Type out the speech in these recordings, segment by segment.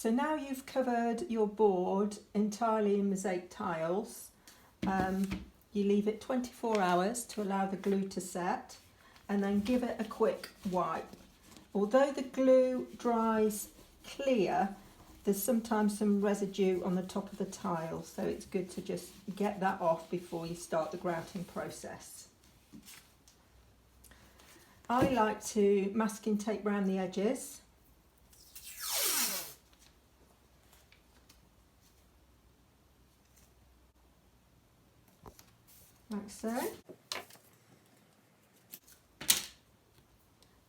So now you've covered your board entirely in mosaic tiles, you leave it 24 hours to allow the glue to set and then give it a quick wipe. Although the glue dries clear, there's sometimes some residue on the top of the tile, so it's good to just get that off before you start the grouting process. I like to masking tape around the edges. Like so.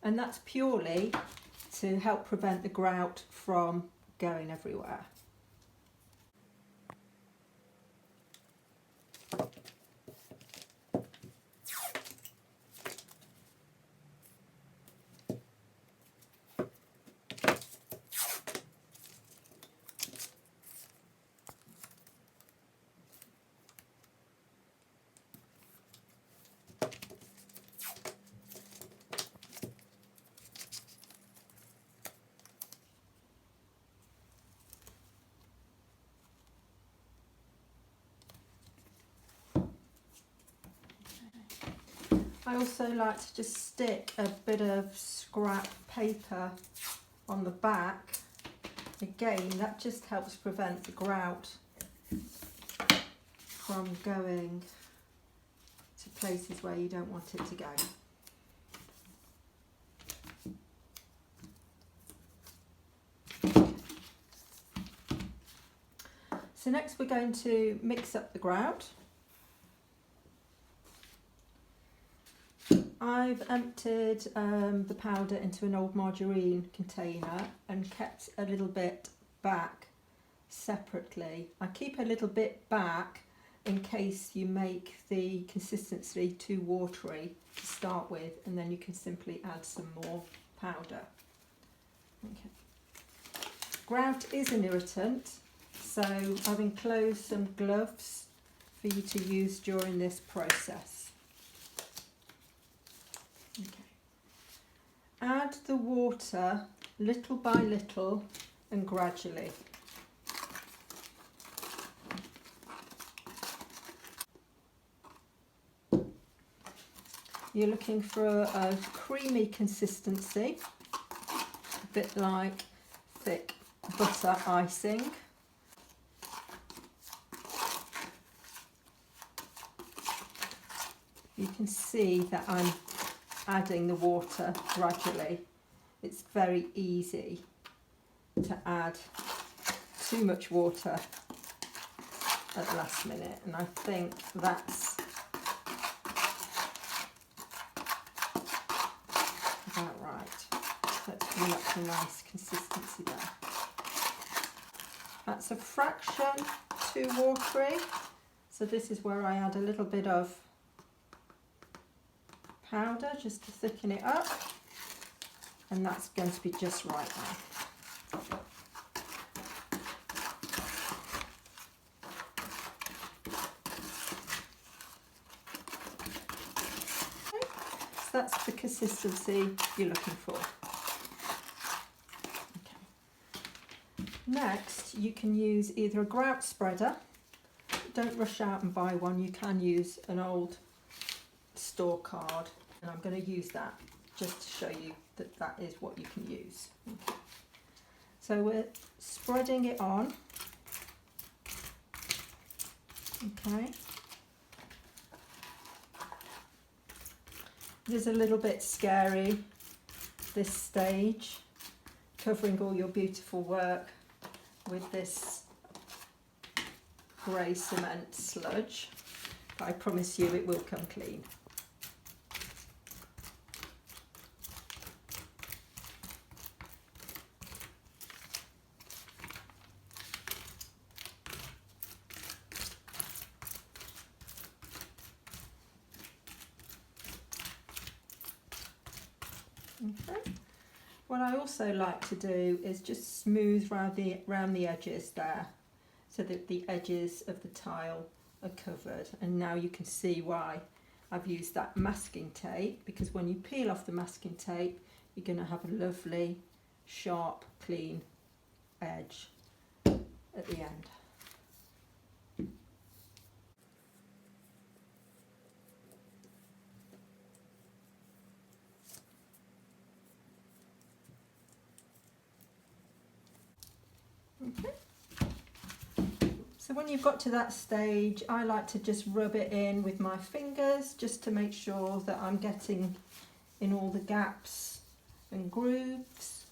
And that's purely to help prevent the grout from going everywhere. I also like to just stick a bit of scrap paper on the back. Again, that just helps prevent the grout from going to places where you don't want it to go. So next we're going to mix up the grout. I've emptied the powder into an old margarine container and kept a little bit back separately. I keep a little bit back in case you make the consistency too watery to start with, and then you can simply add some more powder. Okay. Grout is an irritant, so I've enclosed some gloves for you to use during this process. Okay. Add the water little by little and gradually. You're looking for a creamy consistency, a bit like thick butter icing. You can see that I'm adding the water gradually. It's very easy to add too much water at the last minute, and I think that's about right. That's coming up to a nice consistency there. That's a fraction too watery, so this is where I add a little bit of powder just to thicken it up, and that's going to be just right now. Okay. So that's the consistency you're looking for. Okay. Next, you can use either a grout spreader. Don't rush out and buy one. You can use an old store card, and I'm going to use that just to show you that that is what you can use. Okay. So we're spreading it on. Okay. It is a little bit scary, this stage, covering all your beautiful work with this grey cement sludge, but I promise you it will come clean. Okay. What I also like to do is just smooth round the edges there, so that the edges of the tile are covered. And now you can see why I've used that masking tape, because when you peel off the masking tape, you're going to have a lovely, sharp, clean edge at the end. Okay. So when you've got to that stage, I like to just rub it in with my fingers just to make sure that I'm getting in all the gaps and grooves.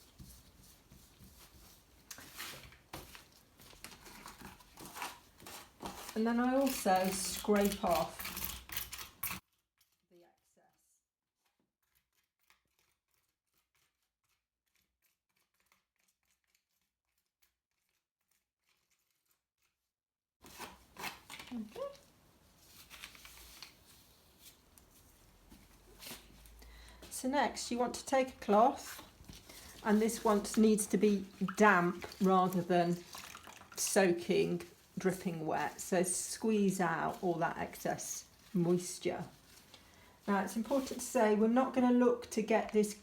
And then I also scrape off the excess. Okay. So next you want to take a cloth, and this one needs to be damp rather than soaking, dripping wet. So squeeze out all that excess moisture. Now it's important to say we're not going to look to get this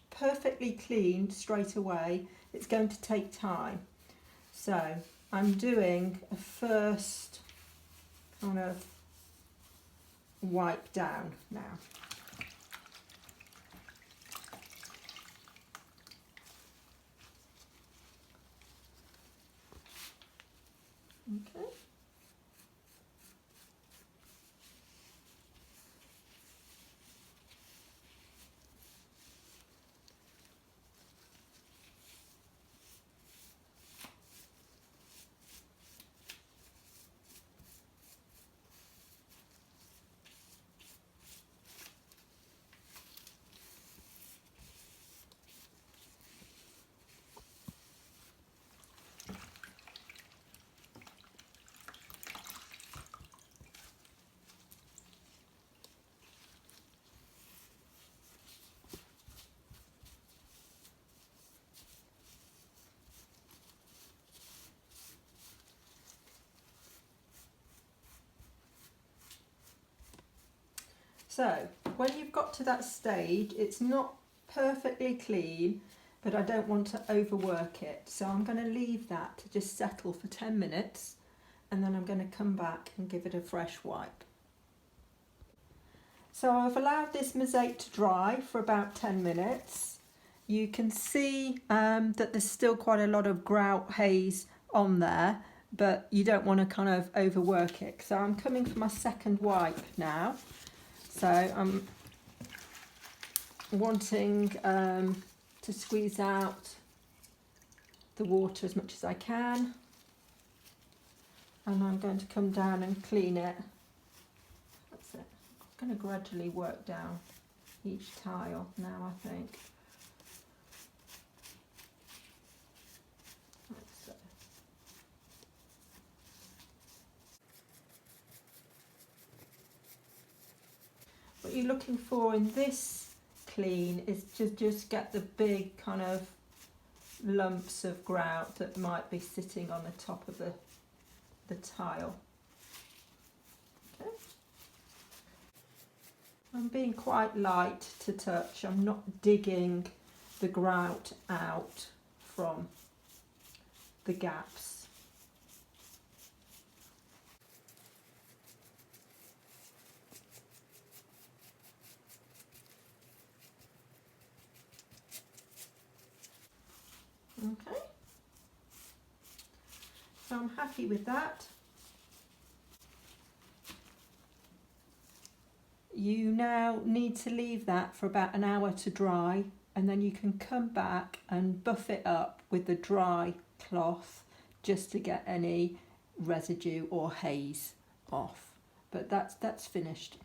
perfectly clean straight away. It's going to take time. So I'm doing a first kind of wipe down now. Okay. So when you've got to that stage, it's not perfectly clean, but I don't want to overwork it. So I'm going to leave that to just settle for 10 minutes, and then I'm going to come back and give it a fresh wipe. So I've allowed this mosaic to dry for about 10 minutes. You can see that there's still quite a lot of grout haze on there, but you don't want to kind of overwork it. So I'm coming for my second wipe now. So I'm wanting to squeeze out the water as much as I can, and I'm going to come down and clean it. That's it. I'm going to gradually work down each tile now, I think. Like so. What you're looking for in this clean is to just get the big kind of lumps of grout that might be sitting on the top of the tile. Okay. I'm being quite light to touch. I'm not digging the grout out from the gaps. Okay, so I'm happy with that. You now need to leave that for about an hour to dry, and then you can come back and buff it up with the dry cloth just to get any residue or haze off. But that's finished.